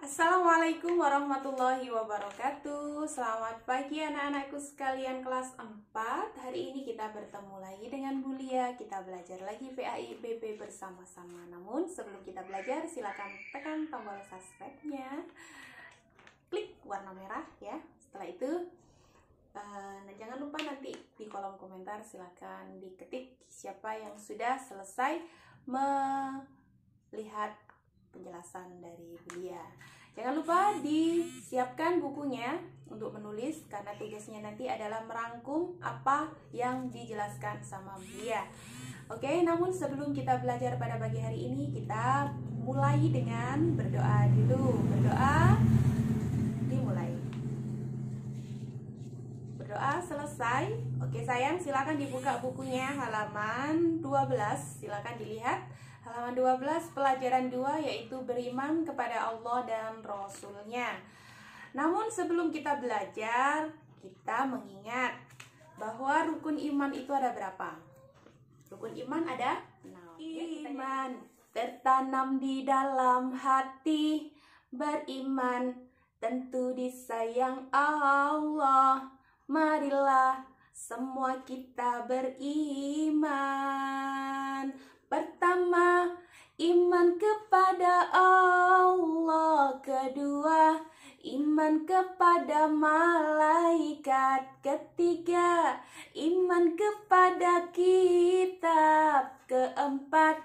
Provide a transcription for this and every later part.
Assalamualaikum warahmatullahi wabarakatuh. Selamat pagi anak-anakku sekalian kelas 4. Hari ini kita bertemu lagi dengan Bu Lia. Kita belajar lagi PAI BP bersama-sama. Namun sebelum kita belajar, silakan tekan tombol subscribe-nya. Klik warna merah ya. Setelah itu jangan lupa nanti di kolom komentar silakan diketik siapa yang sudah selesai melihat penjelasan dari Bulia. Jangan lupa disiapkan bukunya untuk menulis karena tugasnya nanti adalah merangkum apa yang dijelaskan sama Bulia. Oke, namun sebelum kita belajar pada pagi hari ini, kita mulai dengan berdoa dulu. Berdoa dimulai. Berdoa selesai. Oke sayang, silakan dibuka bukunya halaman 12. Silakan dilihat. Halaman 12 pelajaran 2 yaitu beriman kepada Allah dan Rasul-Nya. Namun sebelum kita belajar, kita mengingat bahwa rukun iman itu ada berapa? Rukun iman ada 6. Iman tertanam di dalam hati, beriman tentu disayang Allah. Marilah semua kita beriman. Pertama, iman kepada Allah. Kedua, iman kepada malaikat. Ketiga, iman kepada kitab. Keempat,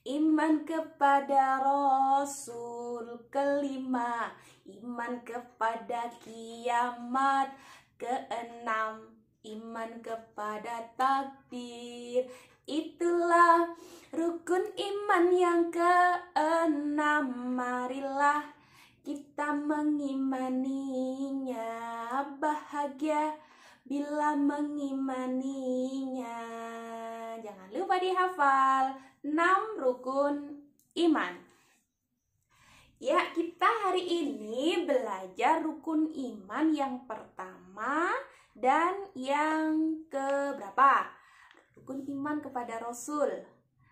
iman kepada Rasul. Kelima, iman kepada kiamat. Keenam, iman kepada takdir. Itulah rukun iman yang keenam. Marilah kita mengimaninya. Bahagia bila mengimaninya. Jangan lupa dihafal 6 rukun iman. Ya, kita hari ini belajar rukun iman yang pertama dan yang keberapa? Rukun iman kepada Rasul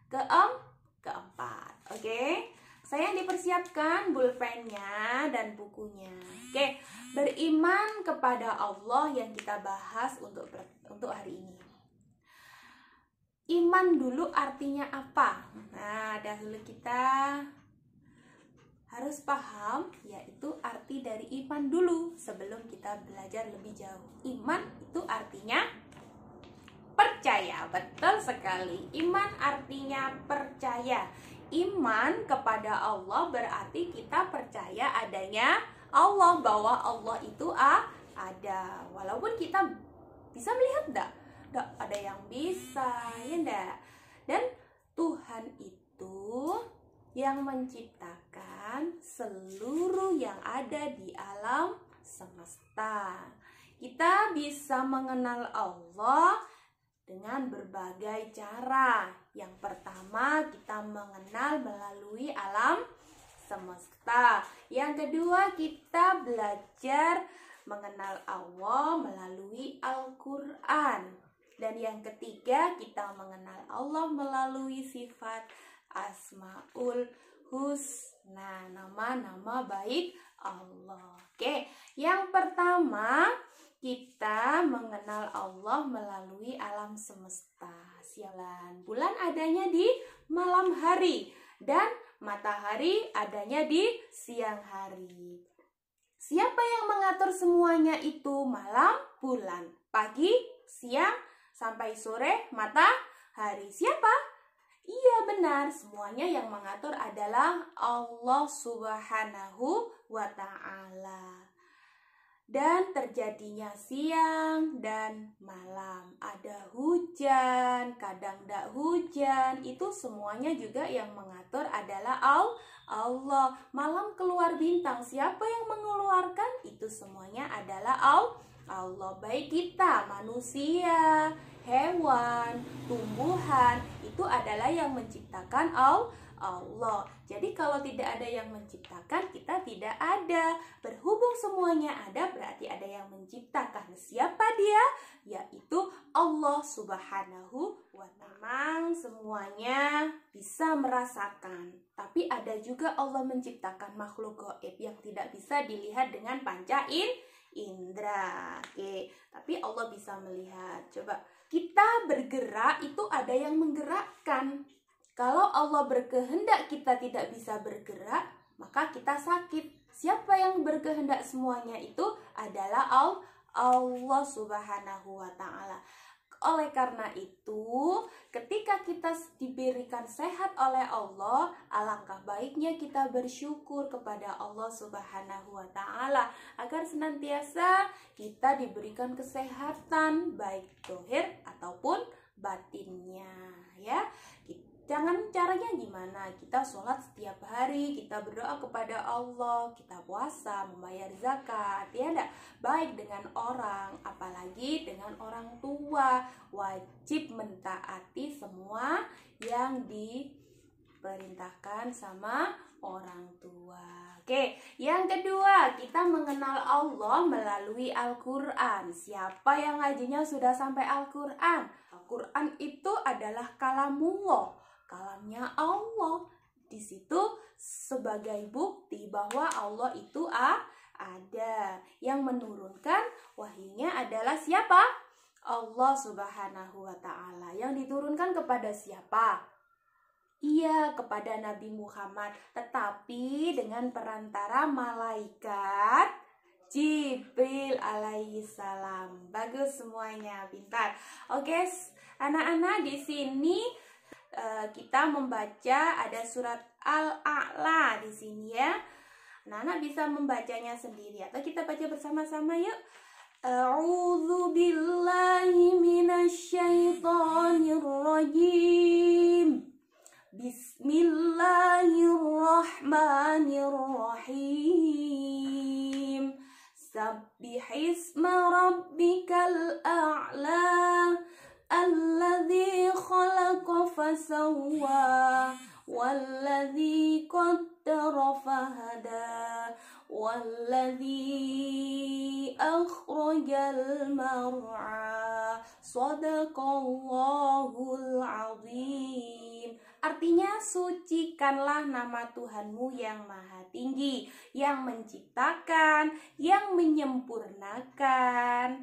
keempat. Oke, saya dipersiapkan pulpennya dan bukunya. Oke, beriman kepada Allah yang kita bahas untuk hari ini. Iman dulu artinya apa? Nah, dahulu kita harus paham yaitu arti dari iman dulu sebelum kita belajar lebih jauh. Iman itu artinya percaya. Betul sekali. Iman artinya percaya. Iman kepada Allah berarti kita percaya adanya Allah, bahwa Allah itu ada. Walaupun kita bisa melihat enggak ada yang bisa, ya enggak? Dan Tuhan itu yang menciptakan seluruh yang ada di alam semesta. Kita bisa mengenal Allah dengan berbagai cara. Yang pertama, kita mengenal melalui alam semesta. Yang kedua, kita belajar mengenal Allah melalui Al-Quran. Dan yang ketiga, kita mengenal Allah melalui sifat Asmaul Husna, nama-nama baik Allah. Oke, yang pertama kita mengenal Allah melalui alam semesta. Siang bulan adanya di malam hari dan matahari adanya di siang hari. Siapa yang mengatur semuanya itu? Malam, bulan, pagi, siang, sampai sore, matahari. Siapa? Iya benar, semuanya yang mengatur adalah Allah Subhanahu wa Ta'ala. Dan terjadinya siang dan malam, ada hujan, kadang tidak hujan, itu semuanya juga yang mengatur adalah Allah. Malam keluar bintang, siapa yang mengeluarkan? Itu semuanya adalah Allah. Baik kita, manusia, hewan, tumbuhan, itu adalah yang menciptakan Allah. Jadi kalau tidak ada yang menciptakan, kita tidak ada. Berhubung semuanya ada, berarti ada yang menciptakan. Siapa dia? Yaitu Allah Subhanahu wa Ta'ala. Memang semuanya bisa merasakan, tapi ada juga Allah menciptakan makhluk gaib yang tidak bisa dilihat dengan panca indra. Oke, tapi Allah bisa melihat. Coba kita bergerak, itu ada yang menggerakkan. Kalau Allah berkehendak kita tidak bisa bergerak, maka kita sakit. Siapa yang berkehendak semuanya itu adalah Allah Subhanahu wa Ta'ala. Oleh karena itu, ketika kita diberikan sehat oleh Allah, alangkah baiknya kita bersyukur kepada Allah Subhanahu wa Ta'ala agar senantiasa kita diberikan kesehatan baik zahir ataupun batinnya, ya. Jangan caranya gimana? Kita sholat setiap hari, kita berdoa kepada Allah, kita puasa, membayar zakat, ya enggak? Baik dengan orang, apalagi dengan orang tua. Wajib mentaati semua yang diperintahkan sama orang tua. Oke, yang kedua, kita mengenal Allah melalui Al-Quran. Siapa yang ngajinya sudah sampai Al-Quran? Al-Quran itu adalah kalamullah, kalamnya Allah. Di situ sebagai bukti bahwa Allah itu ada. Yang menurunkan wahyunya adalah siapa? Allah Subhanahu wa Ta'ala. Yang diturunkan kepada siapa? Iya, kepada Nabi Muhammad, tetapi dengan perantara malaikat Jibril alaihi salam. Bagus semuanya, pintar. Oke, anak-anak, di sini kita membaca ada surat Al-A'la di sini ya. Anak-anak bisa membacanya sendiri atau kita baca bersama-sama yuk. A'udzu billahi minasyaitonir rajim. Bismillahirrahmanirrahim. Sabbihisma rabbikal a'la. Alladzi khalaqa fasawwa walladzi qaddara fahada walladzi akhrajal mar'a. Shadaqallahul azim. Artinya, sucikanlah nama Tuhanmu yang maha tinggi, yang menciptakan, yang menyempurnakan,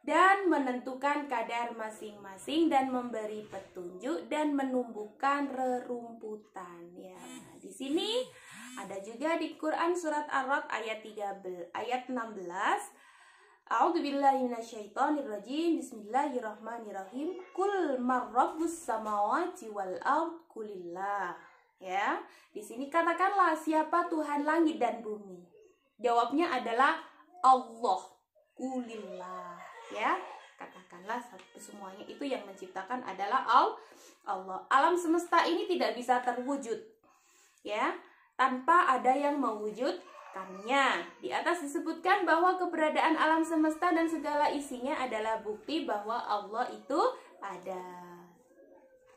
dan menentukan kadar masing-masing, dan memberi petunjuk, dan menumbuhkan rerumputan. Ya, di sini ada juga di Quran surat Ar-Ra'd ayat 16. A'udzubillahi minasyaitonirrajim. Bismillahirrahmanirrahim. Qul marrabbus samawati wal ard qulillah. Ya, di sini katakanlah siapa Tuhan langit dan bumi. Jawabnya adalah Allah. Qulillah. Ya, katakanlah semuanya itu yang menciptakan adalah Allah. Alam semesta ini tidak bisa terwujud, ya, tanpa ada yang mewujudkannya. Di atas disebutkan bahwa keberadaan alam semesta dan segala isinya adalah bukti bahwa Allah itu ada.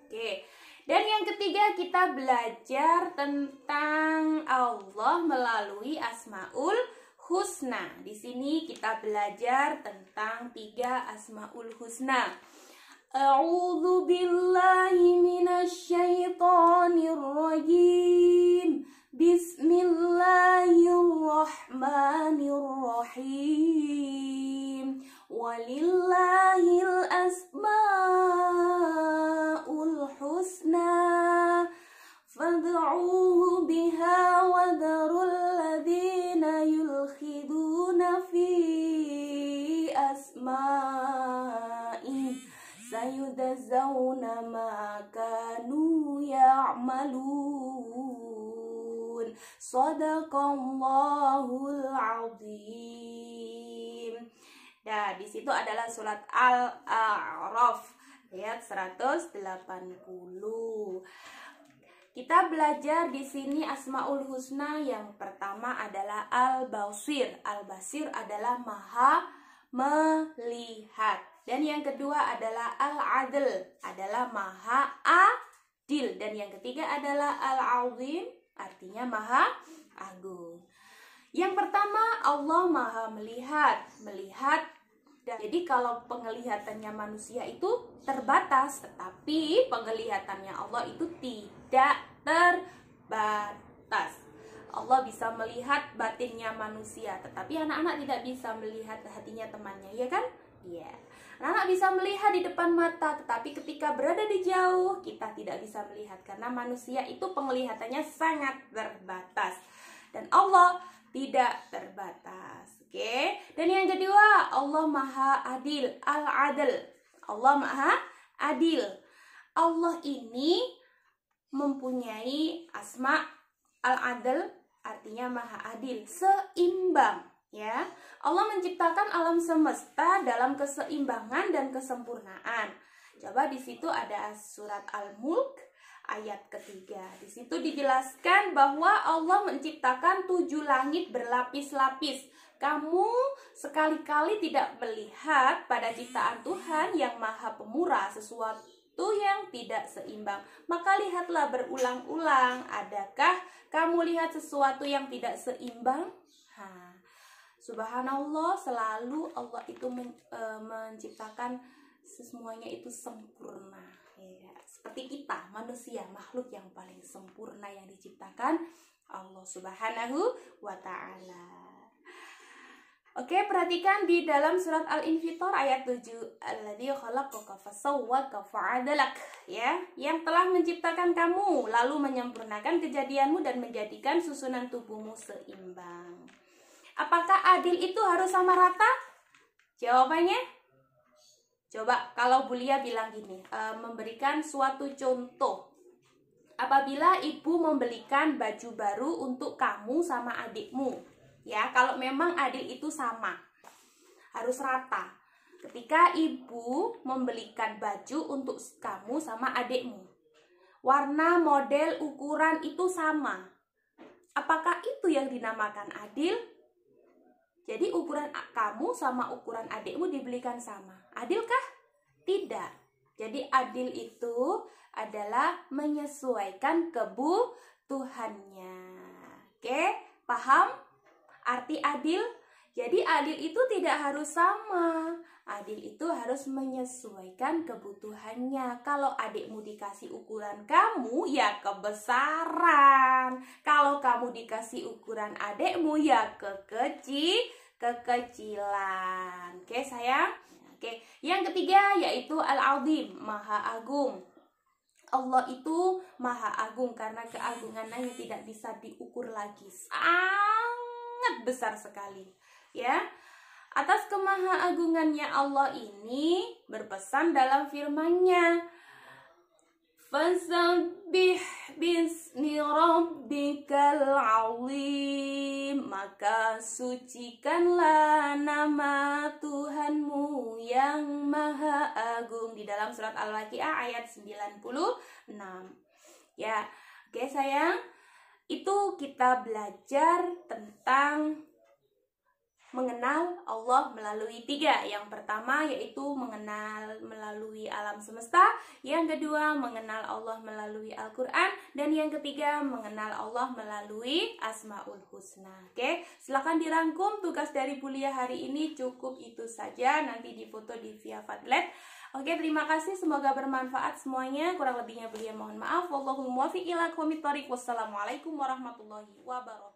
Oke. Dan yang ketiga, kita belajar tentang Allah melalui Asmaul Husna. Di sini kita belajar tentang 3 Asmaul Husna. A'udzu billahi minasyaitonir rajim. Bismillahirrahmanirrahim. Walillahil asmaul husna fad'uuhu biha wa dharul ladzina yulkhiduna fi asma'i sayudzawna ma kanu ya'malun. Shadaqallahul azim. Nah, di situ adalah surat Al-A'raf ayat 180. Kita belajar di sini Asmaul Husna. Yang pertama adalah Al-Basir. Al-Basir adalah maha melihat. Dan yang kedua adalah Al-Adl, adalah maha adil. Dan yang ketiga adalah al-azim, artinya maha agung. Yang pertama, Allah maha melihat. Jadi kalau penglihatannya manusia itu terbatas, tetapi penglihatannya Allah itu tidak terbatas. Allah bisa melihat batinnya manusia, tetapi anak-anak tidak bisa melihat hatinya temannya, ya kan? Iya. Anak-anak bisa melihat di depan mata, tetapi ketika berada di jauh, kita tidak bisa melihat. Karena manusia itu penglihatannya sangat terbatas. Dan Allah tidak terbatas. Oke. Dan yang kedua, Allah maha adil, al-adil. Allah maha adil. Allah ini mempunyai asma al-adil, artinya maha adil, seimbang. Ya, Allah menciptakan alam semesta dalam keseimbangan dan kesempurnaan. Coba di situ ada surat Al-Mulk ayat ketiga. Di situ dijelaskan bahwa Allah menciptakan 7 langit berlapis-lapis. Kamu sekali-kali tidak melihat pada ciptaan Tuhan yang maha pemurah sesuatu yang tidak seimbang. Maka lihatlah berulang-ulang. Adakah kamu lihat sesuatu yang tidak seimbang? Subhanallah, selalu Allah itu menciptakan semuanya itu sempurna. Ya, seperti kita, manusia, makhluk yang paling sempurna yang diciptakan Allah Subhanahu wa Ta'ala. Oke, perhatikan di dalam surat Al-Infitor ayat 7. Alladzi khalaqaka fasawwaka fa'adalak, ya, yang telah menciptakan kamu lalu menyempurnakan kejadianmu dan menjadikan susunan tubuhmu seimbang. Apakah adil itu harus sama rata? Jawabannya, coba kalau Bulia bilang gini, memberikan suatu contoh. Apabila ibu membelikan baju baru untuk kamu sama adikmu, ya, kalau memang adil itu sama, harus rata. Ketika ibu membelikan baju untuk kamu sama adikmu, warna, model, ukuran itu sama, apakah itu yang dinamakan adil? Jadi ukuran kamu sama ukuran adikmu dibelikan sama. Adilkah? Tidak. Jadi adil itu adalah menyesuaikan kebutuhannya. Oke, paham arti adil? Jadi adil itu tidak harus sama. Adil itu harus menyesuaikan kebutuhannya. Kalau adikmu dikasih ukuran kamu, ya kebesaran. Kalau kamu dikasih ukuran adikmu, ya kekecilan. Oke, sayang? Oke, yang ketiga yaitu al-azim, maha agung. Allah itu maha agung karena keagungannya tidak bisa diukur lagi. Sangat besar sekali. Ya. Atas kemahaagungannya Allah ini berpesan dalam firman-Nya, Fasabbih bismi rabbikal azim, maka sucikanlah nama Tuhanmu yang maha agung, di dalam surat Al-Waqiah ayat 96. Ya, oke sayang, itu kita belajar tentang mengenal Allah melalui 3. Yang pertama yaitu mengenal melalui alam semesta, yang kedua mengenal Allah melalui Al-Quran, dan yang ketiga mengenal Allah melalui Asmaul Husna. Oke, silakan dirangkum tugas dari Bulia hari ini. Cukup itu saja, nanti difoto di via Padlet. Oke, terima kasih, semoga bermanfaat semuanya. Kurang lebihnya Bulia mohon maaf. Wallahul muwaffiq ila aqwamit thoriq. Wassalamualaikum warahmatullahi wabarakatuh.